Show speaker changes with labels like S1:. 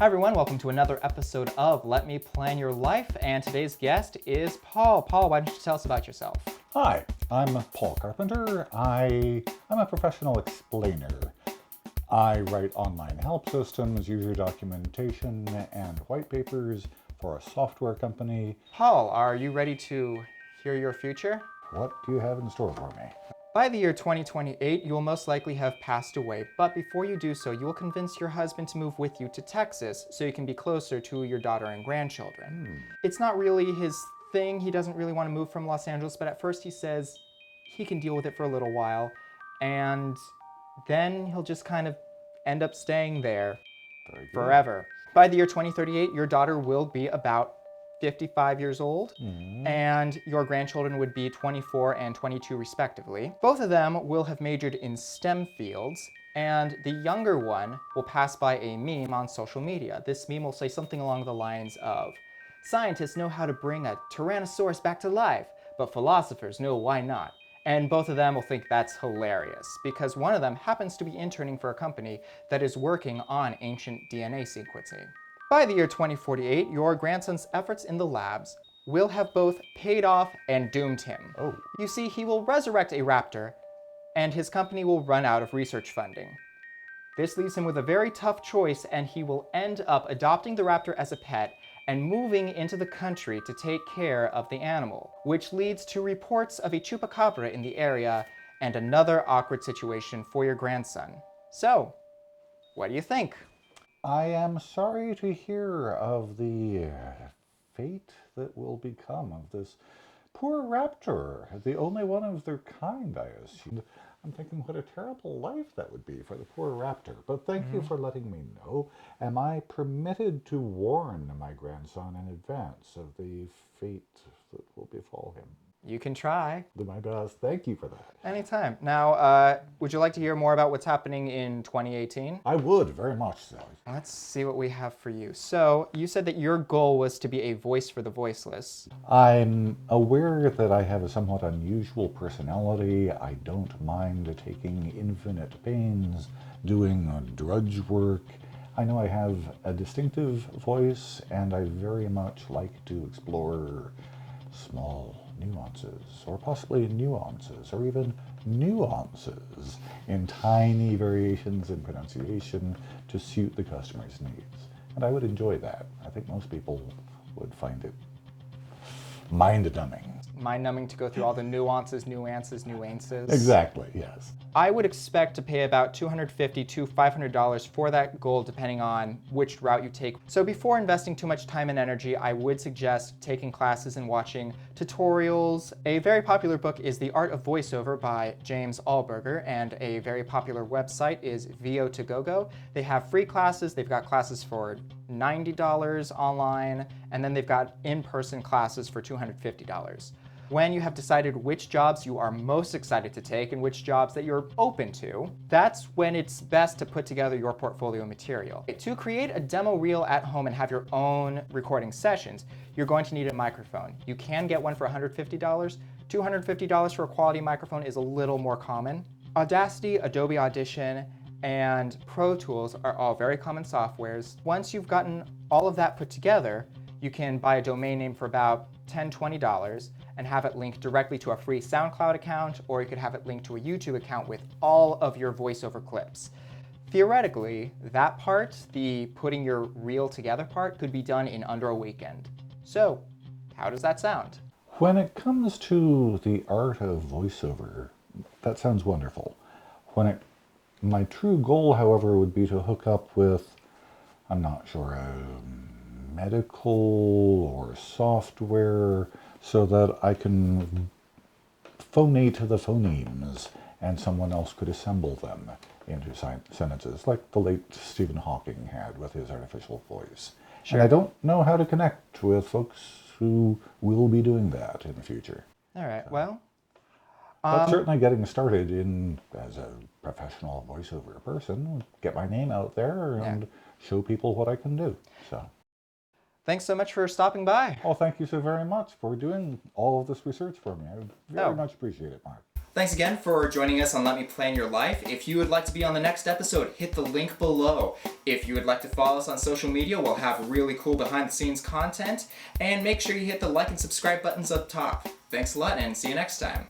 S1: Hi everyone, welcome to another episode of Let Me Plan Your Life, and today's guest is Paul. Paul, why don't you tell us about yourself?
S2: Hi, I'm Paul Carpenter. I'm a professional explainer. I write online help systems, user documentation, and white papers for a software company.
S1: Paul, are you ready to hear your future?
S2: What do you have in store for me?
S1: By the year 2028, you will most likely have passed away, but before you do so, you will convince your husband to move with you to Texas so you can be closer to your daughter and grandchildren. It's not really his thing. He doesn't really want to move from Los Angeles, but at first he says he can deal with it for a little while, and then he'll just kind of end up staying there
S2: Very good.
S1: forever. By the year 2038, your daughter will be about 55 years old, and your grandchildren would be 24 and 22 respectively. Both of them will have majored in STEM fields, and the younger one will pass by a meme on social media. This meme will say something along the lines of, "Scientists know how to bring a Tyrannosaurus back to life, but philosophers know why not." And both of them will think that's hilarious, because one of them happens to be interning for a company that is working on ancient DNA sequencing. By the year 2048, your grandson's efforts in the labs will have both paid off and doomed him.
S2: Oh.
S1: You see, he will resurrect a raptor, and his company will run out of research funding. This leaves him with a very tough choice, and he will end up adopting the raptor as a pet and moving into the country to take care of the animal, which leads to reports of a chupacabra in the area and another awkward situation for your grandson. So, what do you think?
S2: I am sorry to hear of the fate that will become of this poor raptor, the only one of their kind, I assume. I'm thinking what a terrible life that would be for the poor raptor. But thank you for letting me know. Am I permitted to warn my grandson in advance of the fate that will befall him?
S1: You can try.
S2: Do my best. Thank you for that.
S1: Anytime. Now, would you like to hear more about what's happening in 2018?
S2: I would, very much so.
S1: Let's see what we have for you. So, you said that your goal was to be a voice for the voiceless.
S2: I'm aware that I have a somewhat unusual personality. I don't mind taking infinite pains, doing drudge work. I know I have a distinctive voice, and I very much like to explore small nuances, or possibly nuances, or even nuances in tiny variations in pronunciation to suit the customer's needs. And I would enjoy that. I think most people would find it mind-numbing.
S1: Mind-numbing to go through all the nuances.
S2: Exactly, yes.
S1: I would expect to pay about $250 to $500 for that goal, depending on which route you take. So before investing too much time and energy, I would suggest taking classes and watching tutorials. A very popular book is The Art of Voiceover by James Alberger, and a very popular website is VO2GoGo. They have free classes. They've got classes for $90 online, and then they've got in-person classes for $250. When you have decided which jobs you are most excited to take and which jobs that you're open to, that's when it's best to put together your portfolio material. To create a demo reel at home and have your own recording sessions, you're going to need a microphone. You can get one for $150. $250 for a quality microphone is a little more common. Audacity, Adobe Audition, and Pro Tools are all very common softwares. Once you've gotten all of that put together, you can buy a domain name for about $10, $20 and have it linked directly to a free SoundCloud account, or you could have it linked to a YouTube account with all of your voiceover clips. Theoretically, that part, the putting your reel together part, could be done in under a weekend. So, how does that sound?
S2: When it comes to the art of voiceover, that sounds wonderful. My true goal, however, would be to hook up with, I'm not sure, a medical or software, so that I can phonate the phonemes and someone else could assemble them into sentences, like the late Stephen Hawking had with his artificial voice.
S1: Sure.
S2: And I don't know how to connect with folks who will be doing that in the future.
S1: All right, well.
S2: But certainly getting started as a professional voiceover person, get my name out there and show people what I can do. So.
S1: Thanks so much for stopping by.
S2: Oh, thank you so very much for doing all of this research for me. I very much appreciate it, Mark.
S1: Thanks again for joining us on Let Me Plan Your Life. If you would like to be on the next episode, hit the link below. If you would like to follow us on social media, we'll have really cool behind the scenes content. And make sure you hit the like and subscribe buttons up top. Thanks a lot and see you next time.